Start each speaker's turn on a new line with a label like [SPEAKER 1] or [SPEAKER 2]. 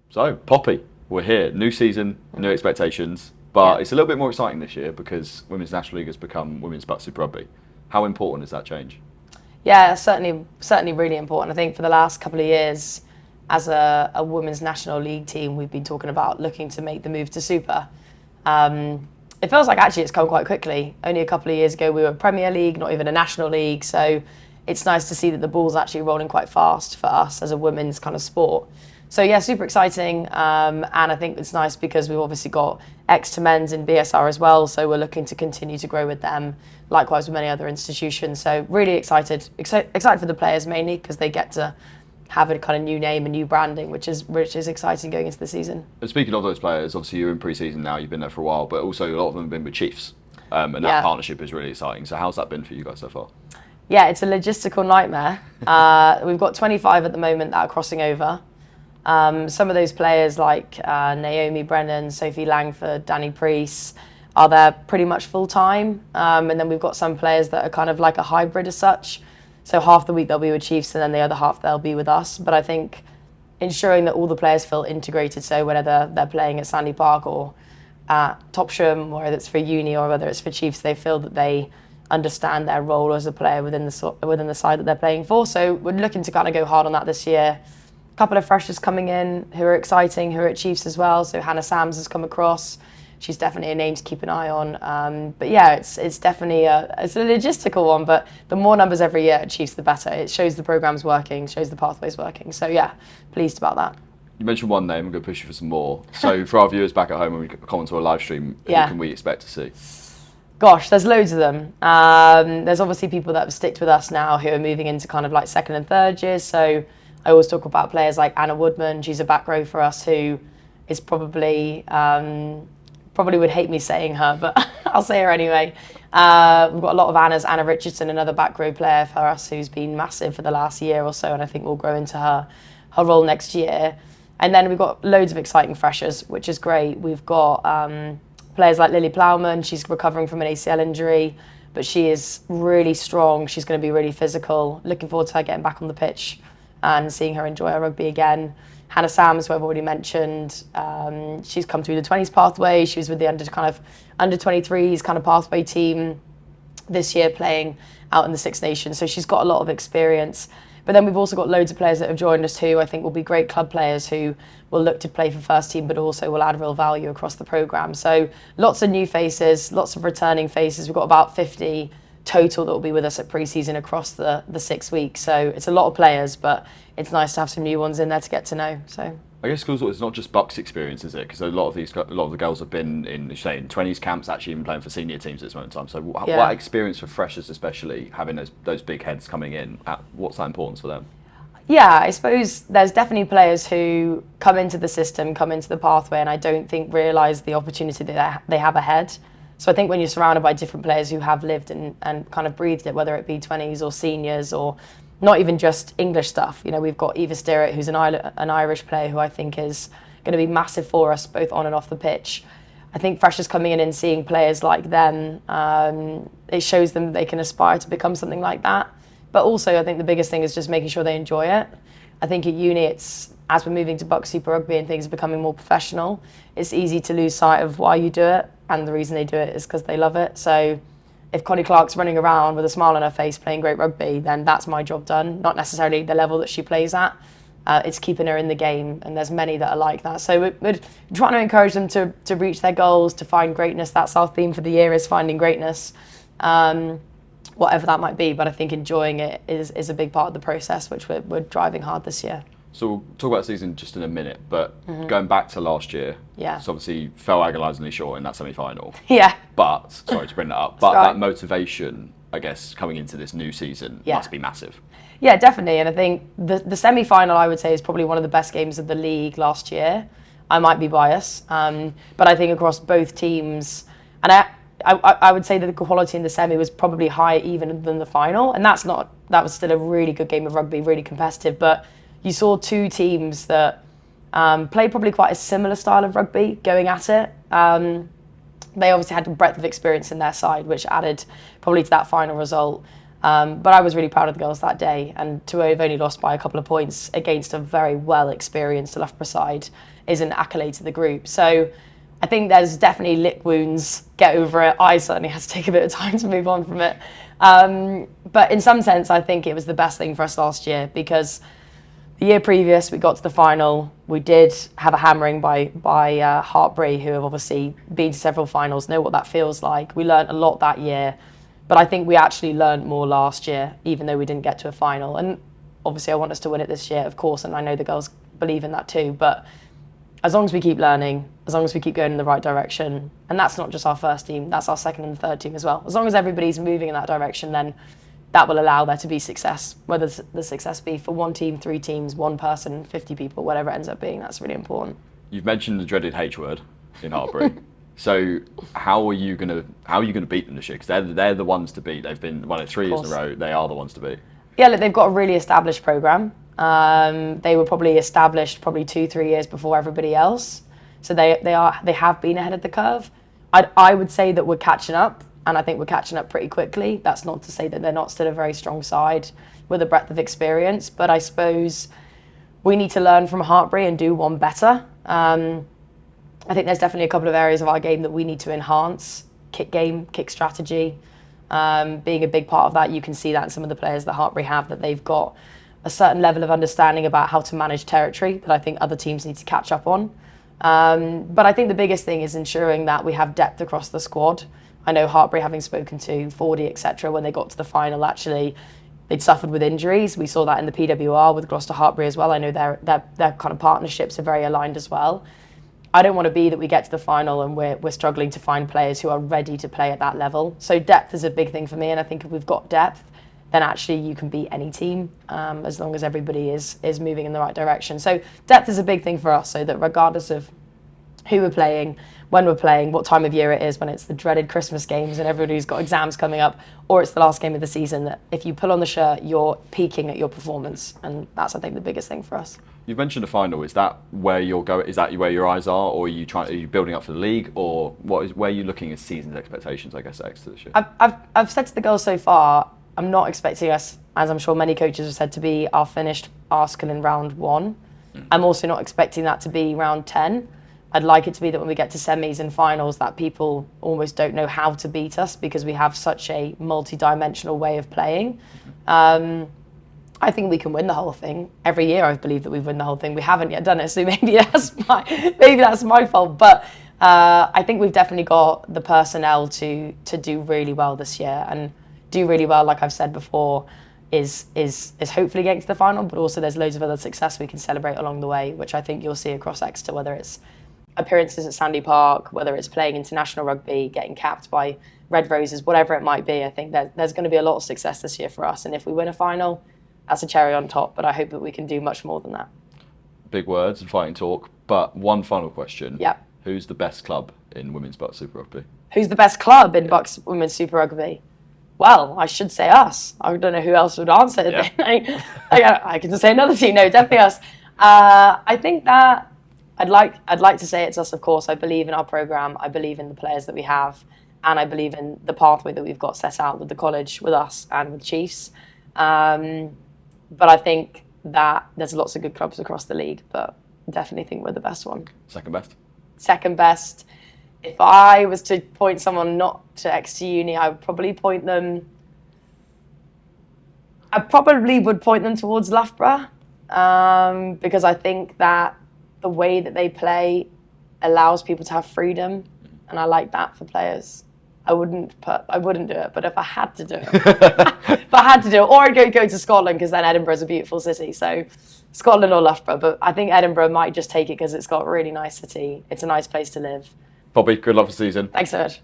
[SPEAKER 1] So, Poppy, we're here. New season, new expectations. But
[SPEAKER 2] Yeah.
[SPEAKER 1] it's a little bit more exciting this year because Women's National League has become Women's Super Rugby. How important is that change?
[SPEAKER 2] Yeah, certainly really important. I think for the last couple of years, as a women's national league team, we've been talking about looking to make the move to Super. It feels like actually it's come quite quickly. Only a couple of years ago we were Premier League, not even a national league. So it's nice to see that the ball's actually rolling quite fast for us as a women's kind of sport. So yeah, super exciting, and I think it's nice because we've obviously got Exeter Men's in BSR as well, so we're looking to continue to grow with them, likewise with many other institutions. So really excited for the players mainly because they get to have a kind of new name and new branding, which is exciting going into the season.
[SPEAKER 1] And speaking of those players, obviously you're in pre-season now, you've been there for a while, but also a lot of them have been with Chiefs. And that
[SPEAKER 2] Yeah.
[SPEAKER 1] partnership is really exciting. So how's that been for you guys so far?
[SPEAKER 2] Yeah, it's a logistical nightmare. We've got 25 at the moment that are crossing over. Some of those players like Naomi Brennan, Sophie Langford, Danny Priest are there pretty much full time. And then we've got some players that are kind of like a hybrid as such. So half the week they'll be with Chiefs and then the other half they'll be with us. But I think ensuring that all the players feel integrated, so whether they're playing at Sandy Park or at Topsham, or whether it's for uni or whether it's for Chiefs, they feel that they understand their role as a player within the side that they're playing for. So we're looking to kind of go hard on that this year. Couple of freshers coming in who are exciting, who are at Chiefs as well. So Hannah Sams has come across. She's definitely a name to keep an eye on. But yeah, it's definitely it's a logistical one. But the more numbers every year at Chiefs, the better. It shows the program's working, shows the pathways working. So yeah, pleased about that.
[SPEAKER 1] You mentioned one name, I'm going to push you for some more. So for our viewers back at home, when we come onto a live stream, who
[SPEAKER 2] Yeah.
[SPEAKER 1] can we expect to see?
[SPEAKER 2] Gosh, there's loads of them. There's obviously people that have sticked with us now who are moving into kind of like second and third years. So I always talk about players like Anna Woodman. She's a back row for us who is probably would hate me saying her, but I'll say her anyway. We've got a lot of Annas. Anna Richardson, another back row player for us who's been massive for the last year or so, and I think will grow into her role next year. And then we've got loads of exciting freshers, which is great. We've got players like Lily Plowman. She's recovering from an ACL injury, but she is really strong. She's going to be really physical. Looking forward to her getting back on the pitch and seeing her enjoy her rugby again. Hannah Sams, who I've already mentioned, she's come through the 20s pathway. She was with the under 23s kind of pathway team this year, playing out in the Six Nations. So she's got a lot of experience. But then we've also got loads of players that have joined us who I think will be great club players who will look to play for first team, but also will add real value across the programme. So lots of new faces, lots of returning faces. We've got about 50 total that will be with us at pre-season across the 6 weeks. So it's a lot of players, but it's nice to have some new ones in there to get to know. So
[SPEAKER 1] I guess because it's not just Bucks' experience, is it? Because a lot of the girls have been in 20s camps, actually even playing for senior teams at this moment in time. So what experience for freshers, especially having those big heads coming in? What's that importance for them?
[SPEAKER 2] Yeah, I suppose there's definitely players who come into the system, come into the pathway, and I don't think realise the opportunity that they have ahead. So I think when you're surrounded by different players who have lived and kind of breathed it, whether it be 20s or seniors or not even just English stuff. You know, we've got Eva Stirrett, who's an Irish player who I think is going to be massive for us, both on and off the pitch. I think freshers coming in and seeing players like them, it shows them they can aspire to become something like that. But also, I think the biggest thing is just making sure they enjoy it. I think at uni, as we're moving to Bucks Super Rugby and things are becoming more professional, it's easy to lose sight of why you do it. And the reason they do it is because they love it. So if Connie Clark's running around with a smile on her face playing great rugby, then that's my job done. Not necessarily the level that she plays at. It's keeping her in the game, and there's many that are like that. So we're trying to encourage them to reach their goals, to find greatness. That's our theme for the year, is finding greatness, whatever that might be. But I think enjoying it is a big part of the process, which we're driving hard this year.
[SPEAKER 1] So we'll talk about the season just in a minute, but going back to last year, so obviously fell agonisingly short in that semi-final.
[SPEAKER 2] Yeah.
[SPEAKER 1] But, sorry to bring that up, but that motivation, I guess, coming into this new season must be massive.
[SPEAKER 2] Yeah, definitely. And I think the semi-final, I would say, is probably one of the best games of the league last year. I might be biased, but I think across both teams, and I would say that the quality in the semi was probably higher even than the final. And that was still a really good game of rugby, really competitive. But you saw two teams that played probably quite a similar style of rugby going at it. They obviously had a breadth of experience in their side, which added probably to that final result. But I was really proud of the girls that day, and to have only lost by a couple of points against a very well-experienced Loughborough side is an accolade to the group. So I think there's definitely lick wounds, get over it. I certainly had to take a bit of time to move on from it. But in some sense, I think it was the best thing for us last year, because the year previous, we got to the final. We did have a hammering by Hartbury, who have obviously been to several finals, know what that feels like. We learned a lot that year. But I think we actually learned more last year, even though we didn't get to a final. And obviously I want us to win it this year, of course, and I know the girls believe in that too. But as long as we keep learning, as long as we keep going in the right direction, and that's not just our first team, that's our second and third team as well. As long as everybody's moving in that direction, then that will allow there to be success. Whether the success be for one team, 3 teams, 1 person, 50 people, whatever it ends up being, that's really important.
[SPEAKER 1] You've mentioned the dreaded H word in Hartbury. So how are you gonna beat them this year? Because they're the ones to beat. They've been 3 years in a row. They are the ones to beat.
[SPEAKER 2] Yeah, look, they've got a really established program. They were probably established 2-3 years before everybody else. So they have been ahead of the curve. I would say that we're catching up, and I think we're catching up pretty quickly. That's not to say that they're not still a very strong side with a breadth of experience, but I suppose we need to learn from Hartbury and do one better. I think there's definitely a couple of areas of our game that we need to enhance. Kick game, kick strategy, being a big part of that. You can see that in some of the players that Hartbury have, that they've got a certain level of understanding about how to manage territory that I think other teams need to catch up on. But I think the biggest thing is ensuring that we have depth across the squad. I know Hartbury, having spoken to Fordy, etc., when they got to the final, actually, they'd suffered with injuries. We saw that in the PWR with Gloucester Hartbury as well. I know their kind of partnerships are very aligned as well. I don't want to be that we get to the final and we're struggling to find players who are ready to play at that level. So depth is a big thing for me, and I think if we've got depth, then actually you can beat any team, as long as everybody is moving in the right direction. So depth is a big thing for us, so that regardless of who we're playing, when we're playing, what time of year it is, when it's the dreaded Christmas games and everybody's got exams coming up, or it's the last game of the season, that if you pull on the shirt, you're peaking at your performance, and that's, I think, the biggest thing for us.
[SPEAKER 1] You've mentioned a final. Is that where you're going? Is that where your eyes are, or are you building up for the league, or where are you looking at season's expectations? I guess at Exeter this year.
[SPEAKER 2] I've said to the girls so far, I'm not expecting us, as I'm sure many coaches have said, to be our finished article in round 1. I'm also not expecting that to be round 10. I'd like it to be that when we get to semis and finals, that people almost don't know how to beat us, because we have such a multi-dimensional way of playing. I think we can win the whole thing. Every year I've believed that we've won the whole thing. We haven't yet done it, so maybe that's my fault. But I think we've definitely got the personnel to do really well this year, and do really well, like I've said before, is hopefully getting to the final, but also there's loads of other success we can celebrate along the way, which I think you'll see across Exeter, whether it's appearances at Sandy Park, whether it's playing international rugby, getting capped by Red Roses, whatever it might be. I think there's going to be a lot of success this year for us, and if we win a final, that's a cherry on top, but I hope that we can do much more than that.
[SPEAKER 1] Big words and fighting talk, but one final question.
[SPEAKER 2] Yeah.
[SPEAKER 1] Who's the best club in women's Bucks Super Rugby?
[SPEAKER 2] Who's the best club in Bucks Women's Super Rugby? Well, I should say us. I don't know who else would answer it. Yeah. I can just say another team. No, definitely us. I think that I'd like to say it's us, of course. I believe in our programme. I believe in the players that we have. And I believe in the pathway that we've got set out with the college, with us and with Chiefs. But I think that there's lots of good clubs across the league, but I definitely think we're the best one.
[SPEAKER 1] Second best?
[SPEAKER 2] Second best. If I was to point someone not to Exeter Uni, I would probably point them... I probably would point them towards Loughborough, because I think that the way that they play allows people to have freedom, and I like that for players. I wouldn't do it, but if I had to do it, or I'd go to Scotland, because then Edinburgh's a beautiful city. So Scotland or Loughborough, but I think Edinburgh might just take it because it's got a really nice city. It's a nice place to live.
[SPEAKER 1] Poppy, good luck for the season.
[SPEAKER 2] Thanks so much.